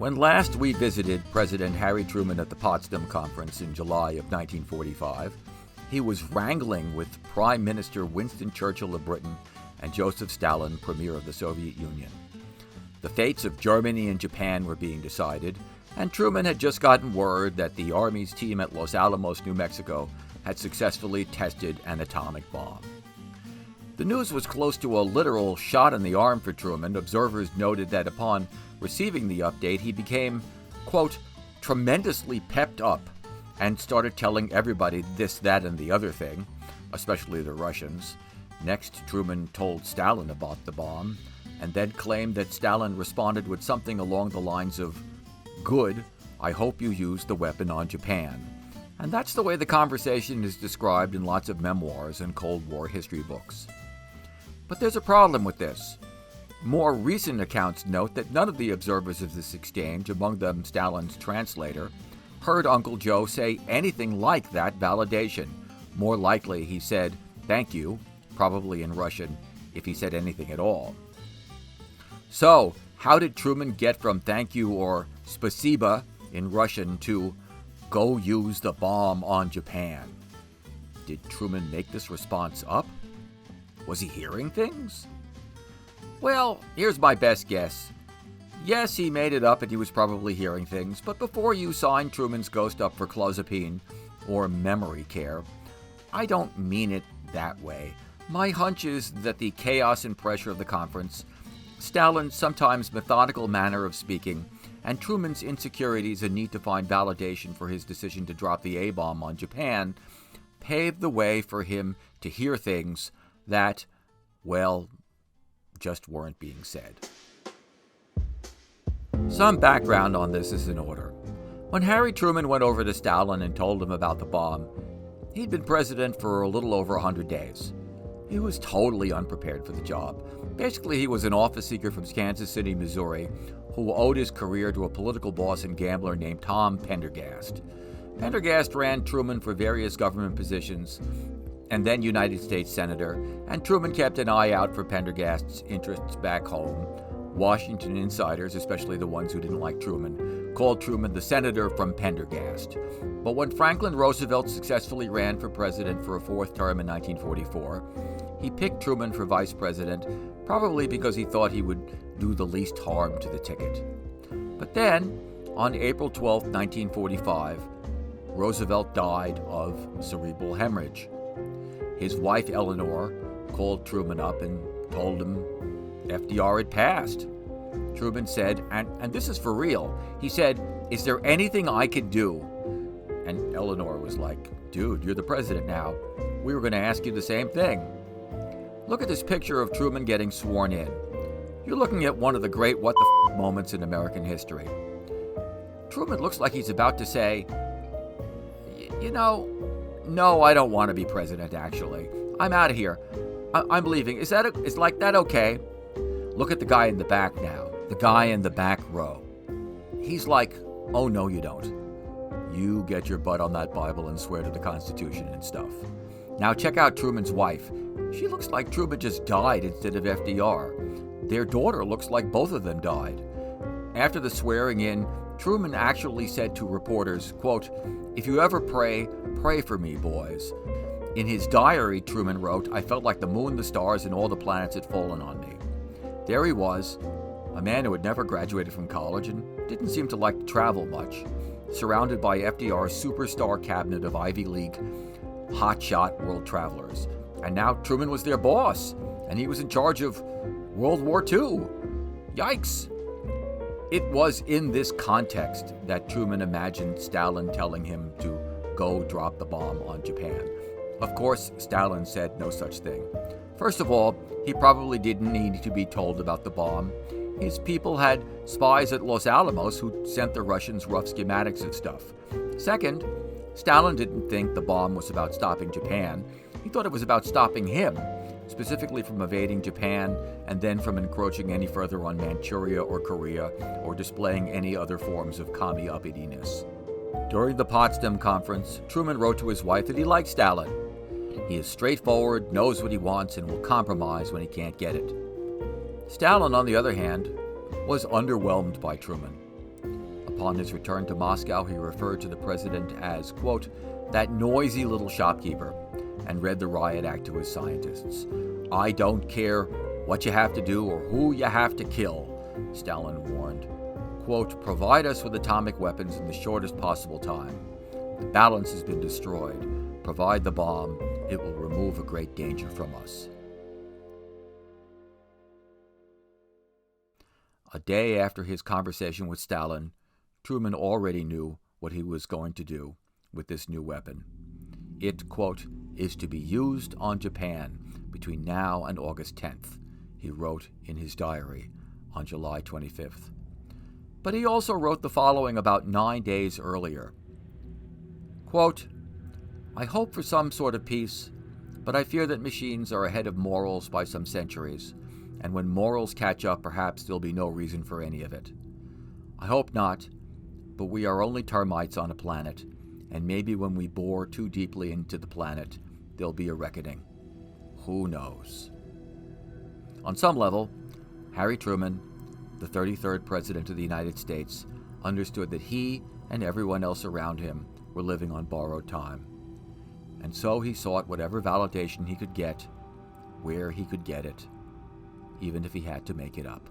When last we visited President Harry Truman at the Potsdam Conference in July of 1945, he was wrangling with Prime Minister Winston Churchill of Britain and Joseph Stalin, Premier of the Soviet Union. The fates of Germany and Japan were being decided, and Truman had just gotten word that the Army's team at Los Alamos, New Mexico, had successfully tested an atomic bomb. The news was close to a literal shot in the arm for Truman. Observers noted that upon receiving the update, he became, quote, tremendously pepped up and started telling everybody this, that, and the other thing, especially the Russians. Next, Truman told Stalin about the bomb and then claimed that Stalin responded with something along the lines of, "Good, I hope you use the weapon on Japan." And that's the way the conversation is described in lots of memoirs and Cold War history books. But there's a problem with this. More recent accounts note that none of the observers of this exchange, among them Stalin's translator, heard Uncle Joe say anything like that validation. More likely, he said, "Thank you," probably in Russian, if he said anything at all. So, how did Truman get from thank you or spasiba in Russian to go use the bomb on Japan? Did Truman make this response up? Was he hearing things? Well, here's my best guess. Yes, he made it up and he was probably hearing things, but before you sign Truman's ghost up for clozapine or memory care, I don't mean it that way. My hunch is that the chaos and pressure of the conference, Stalin's sometimes methodical manner of speaking, and Truman's insecurities and need to find validation for his decision to drop the A-bomb on Japan paved the way for him to hear things that, well, just weren't being said. Some background on this is in order. When Harry Truman went over to Stalin and told him about the bomb, he'd been president for a little over 100 days. He was totally unprepared for the job. Basically, he was an office seeker from Kansas City, Missouri, who owed his career to a political boss and gambler named Tom Pendergast. Pendergast ran Truman for various government positions and then United States Senator, and Truman kept an eye out for Pendergast's interests back home. Washington insiders, especially the ones who didn't like Truman, called Truman the senator from Pendergast. But when Franklin Roosevelt successfully ran for president for a fourth term in 1944, he picked Truman for vice president, probably because he thought he would do the least harm to the ticket. But then, on April 12, 1945, Roosevelt died of cerebral hemorrhage. His wife, Eleanor, called Truman up and told him FDR had passed. Truman said, and this is for real, he said, "Is there anything I can do?" And Eleanor was like, "Dude, you're the president now. We were going to ask you the same thing." Look at this picture of Truman getting sworn in. You're looking at one of the great what the moments in American history. Truman looks like he's about to say, no, I don't want to be president, actually. I'm out of here. I'm leaving. Is like that okay? Look at the guy in the back now. The guy in the back row. He's like, oh, no, you don't. You get your butt on that Bible and swear to the Constitution and stuff. Now check out Truman's wife. She looks like Truman just died instead of FDR. Their daughter looks like both of them died. After the swearing in, Truman actually said to reporters, quote, "If you ever pray, pray for me, boys." In his diary, Truman wrote, "I felt like the moon, the stars, and all the planets had fallen on me." There he was, a man who had never graduated from college and didn't seem to like to travel much, surrounded by FDR's superstar cabinet of Ivy League hotshot world travelers. And now Truman was their boss, and he was in charge of World War II. Yikes! It was in this context that Truman imagined Stalin telling him to go drop the bomb on Japan. Of course, Stalin said no such thing. First of all, he probably didn't need to be told about the bomb. His people had spies at Los Alamos who sent the Russians rough schematics of stuff. Second, Stalin didn't think the bomb was about stopping Japan. He thought it was about stopping him, specifically from invading Japan and then from encroaching any further on Manchuria or Korea or displaying any other forms of commie uppityness. During the Potsdam Conference, Truman wrote to his wife that he liked Stalin. He is straightforward, knows what he wants, and will compromise when he can't get it. Stalin, on the other hand, was underwhelmed by Truman. Upon his return to Moscow, he referred to the president as, quote, that noisy little shopkeeper, and read the riot act to his scientists. I don't care what you have to do or who you have to kill, Stalin warned. Quote, provide us with atomic weapons in the shortest possible time. The balance has been destroyed. Provide the bomb. It will remove a great danger from us. A day after his conversation with Stalin, Truman already knew what he was going to do with this new weapon. It, quote, is to be used on Japan between now and August 10th, he wrote in his diary on July 25th. But he also wrote the following about 9 days earlier. Quote, I hope for some sort of peace, but I fear that machines are ahead of morals by some centuries, and when morals catch up, perhaps there'll be no reason for any of it. I hope not, but we are only termites on a planet, and maybe when we bore too deeply into the planet, there'll be a reckoning. Who knows? On some level, Harry Truman, the 33rd President of the United States, understood that he and everyone else around him were living on borrowed time. And so he sought whatever validation he could get, where he could get it, even if he had to make it up.